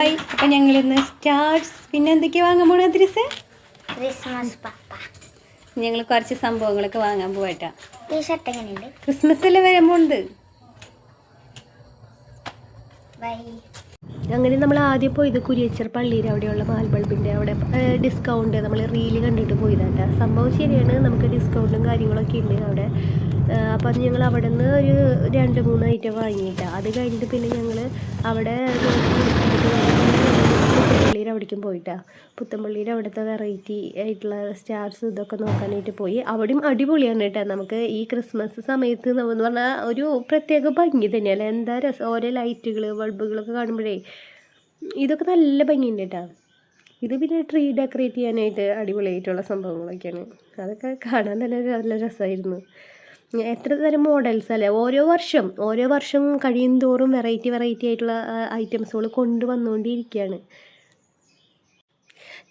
അപ്പം ഞങ്ങളിന്ന് സ്റ്റാർസ് പിന്നെ എന്തൊക്കെയാ വാങ്ങാൻ പോണ അദ്രസ് ക്രിസ്മസ് പപ്പ. ഞങ്ങൾ കുറച്ച് സംഭവങ്ങളൊക്കെ വാങ്ങാൻ പോയിട്ടാ. ഈ ഷർട്ട് എങ്ങനെയുണ്ട്? ക്രിസ്മസ് എല്ലാം വരുമ്പോണ്ട്. അങ്ങനെ നമ്മൾ ആദ്യം പോയത് കുരിയച്ചർ പള്ളിയിൽ അവിടെയുള്ള പാൽ ബൾബിൻ്റെ അവിടെ ഡിസ്കൗണ്ട് നമ്മൾ റീല് കണ്ടിട്ട് പോയതാട്ടാ. സംഭവം ശരിയാണ്, നമുക്ക് ഡിസ്കൗണ്ടും കാര്യങ്ങളൊക്കെ ഉണ്ട് അവിടെ. അപ്പം ഞങ്ങൾ അവിടെ നിന്ന് ഒരു 2-3 ഐറ്റം വാങ്ങിയിട്ടാണ്. അത് കഴിഞ്ഞിട്ട് പിന്നെ ഞങ്ങൾ അവിടെ പുത്തമ്പള്ളിയുടെ അവിടേക്കും പോയിട്ടാണ്. പുത്തമ്പള്ളിയുടെ അവിടുത്തെ വെറൈറ്റി ആയിട്ടുള്ള സ്റ്റാർസ് ഇതൊക്കെ നോക്കാനായിട്ട് പോയി. അവിടെയും അടിപൊളിയാണ് കേട്ടോ. നമുക്ക് ഈ ക്രിസ്മസ് സമയത്ത് എന്ന് പറഞ്ഞാൽ ഒരു പ്രത്യേക ഭംഗി തന്നെയല്ലേ, എന്താ രസം. ഓരോ ലൈറ്റുകൾ ബൾബുകളൊക്കെ കാണുമ്പോഴേ ഇതൊക്കെ നല്ല ഭംഗിയുണ്ട് കേട്ടോ. ഇത് പിന്നെ ട്രീ ഡെക്കറേറ്റ് ചെയ്യാനായിട്ട് അടിപൊളിയായിട്ടുള്ള സംഭവങ്ങളൊക്കെയാണ്. അതൊക്കെ കാണാൻ തന്നെ നല്ല രസമായിരുന്നു. എത്ര തരം മോഡൽസ് അല്ലേ, ഓരോ വർഷം കഴിയും തോറും വെറൈറ്റി ആയിട്ടുള്ള ഐറ്റംസുകൾ കൊണ്ടുവന്നുകൊണ്ടിരിക്കുകയാണ്.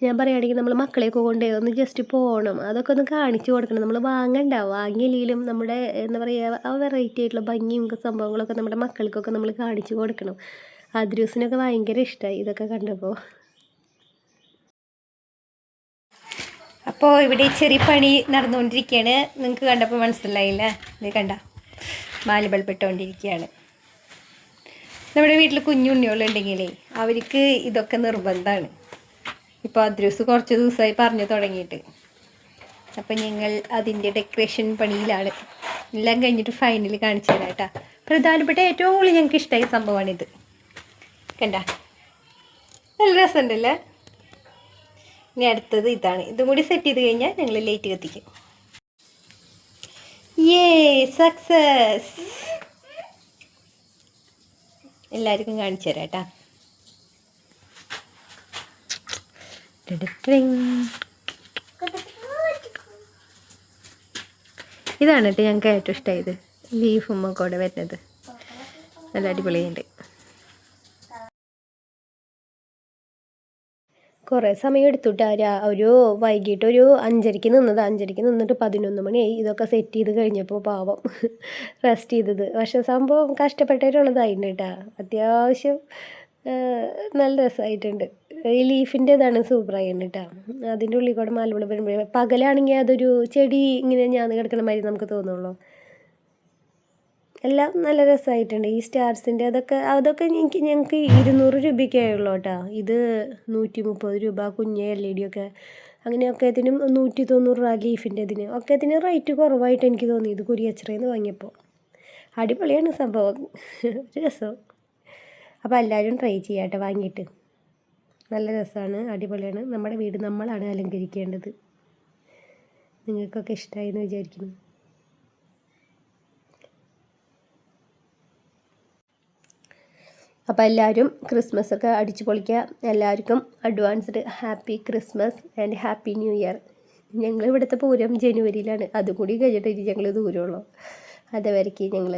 ഞാൻ പറയുകയാണെങ്കിൽ നമ്മൾ മക്കളെയൊക്കെ കൊണ്ട് ഒന്ന് ജസ്റ്റ് പോകണം, അതൊക്കെ ഒന്ന് കാണിച്ചു കൊടുക്കണം. നമ്മൾ വാങ്ങിയില്ലെങ്കിലും നമ്മുടെ എന്താ പറയുക, ആ വെറൈറ്റി ആയിട്ടുള്ള ഭംഗിയും സംഭവങ്ങളൊക്കെ നമ്മുടെ മക്കൾക്കൊക്കെ നമ്മൾ കാണിച്ചു കൊടുക്കണം. അദ്രൂസിനൊക്കെ ഭയങ്കര ഇഷ്ടമായി ഇതൊക്കെ കണ്ടപ്പോൾ. അപ്പോൾ ഇവിടെ ചെറിയ പണി നടന്നുകൊണ്ടിരിക്കുകയാണ്. നിങ്ങൾക്ക് കണ്ടപ്പോൾ മനസ്സിലായില്ലേ, ഇത് കണ്ട മാല ബൾബ് ഇട്ടുകൊണ്ടിരിക്കുകയാണ്. നമ്മുടെ വീട്ടിൽ കുഞ്ഞുണ്ണികളുണ്ടെങ്കിലേ അവർക്ക് ഇതൊക്കെ നിർബന്ധമാണ്. ഇപ്പോൾ അദ്രൂസ് കുറച്ച് ദിവസമായി പറഞ്ഞു തുടങ്ങിയിട്ട്. അപ്പം ഞങ്ങൾ അതിൻ്റെ ഡെക്കറേഷൻ പണിയിലാണ്. എല്ലാം കഴിഞ്ഞിട്ട് ഫൈനൽ കാണിച്ചു തരാം കേട്ടോ. പ്രധാനപ്പെട്ട ഏറ്റവും കൂടുതൽ ഞങ്ങൾക്ക് ഇഷ്ടമായ സംഭവമാണിത്. കണ്ട നല്ല രസമുണ്ടല്ലേ. ഇനി അടുത്തത് ഇതാണ്. ഇതും കൂടി സെറ്റ് ചെയ്ത് കഴിഞ്ഞാൽ ഞങ്ങൾ ലൈറ്റ് കത്തിക്കും. സക്സസ്. എല്ലാവർക്കും കാണിച്ചു തരാം കേട്ടോ. ഇതാണ് കേട്ടോ ഞങ്ങൾക്ക് ഏറ്റവും ഇഷ്ടമായത്. ലീഫും ഒക്കെ കൂടെ വരുന്നത് നല്ല അടിപൊളിയുണ്ട്. കുറേ സമയം എടുത്തുട്ടാ. വൈകിട്ട് ഒരു 5:30 നിന്നത്. 5:30 നിന്നിട്ട് 11 മണിയായി. ഇതൊക്കെ സെറ്റ് ചെയ്ത് കഴിഞ്ഞപ്പോൾ പാവം റെസ്റ്റ് ചെയ്തത്. പക്ഷെ സംഭവം കഷ്ടപ്പെട്ടിട്ടുള്ളതായിട്ടുണ്ട് കേട്ടോ. അത്യാവശ്യം നല്ല രസമായിട്ടുണ്ട്. ഈ ലീഫിൻ്റെ ഇതാണ് സൂപ്പറായിട്ടുണ്ട് കേട്ടോ. അതിൻ്റെ ഉള്ളിൽ കൂടെ മാലകൾ വരുമ്പോഴേ പകലാണെങ്കിൽ അതൊരു ചെടി ഇങ്ങനെ ഞാന്ന് കിടക്കണ മാതിരി നമുക്ക് തോന്നുള്ളൂ. എല്ലാം നല്ല രസമായിട്ടുണ്ട്. ഈ സ്റ്റാർസിൻ്റെ അതൊക്കെ ഞങ്ങൾക്ക് 200 രൂപയ്ക്കേ ഉള്ളൂ കേട്ടോ. ഇത് 130 രൂപ. കുഞ്ഞ് LED ഒക്കെ അങ്ങനെയൊക്കെ ഇതിനും 190 രൂപ. ലീഫിൻ്റെ ഇതിന് റേറ്റ് കുറവായിട്ട് എനിക്ക് തോന്നി ഇത് കുരിയച്ചിറയിൽ നിന്ന് വാങ്ങിയപ്പോൾ. അടിപൊളിയാണ് സംഭവം, രസം. അപ്പോൾ എല്ലാവരും ട്രൈ ചെയ്യാം കേട്ടോ വാങ്ങിയിട്ട്. നല്ല രസമാണ്, അടിപൊളിയാണ്. നമ്മുടെ വീട് നമ്മളാണ് അലങ്കരിക്കേണ്ടത്. നിങ്ങൾക്കൊക്കെ ഇഷ്ടമായി എന്ന് വിചാരിക്കുന്നു. അപ്പോൾ എല്ലാവരും ക്രിസ്മസ് ഒക്കെ അടിച്ചു പൊളിക്കുക. എല്ലാവർക്കും advanced happy Christmas and happy new year. ഞങ്ങൾ ഇവിടുത്തെ പൂരം ജനുവരിയിലാണ്. അതും കൂടി കഴിഞ്ഞിട്ട് ഞങ്ങൾ ദൂരമുള്ളൂ. അതുവരയ്ക്ക് ഞങ്ങൾ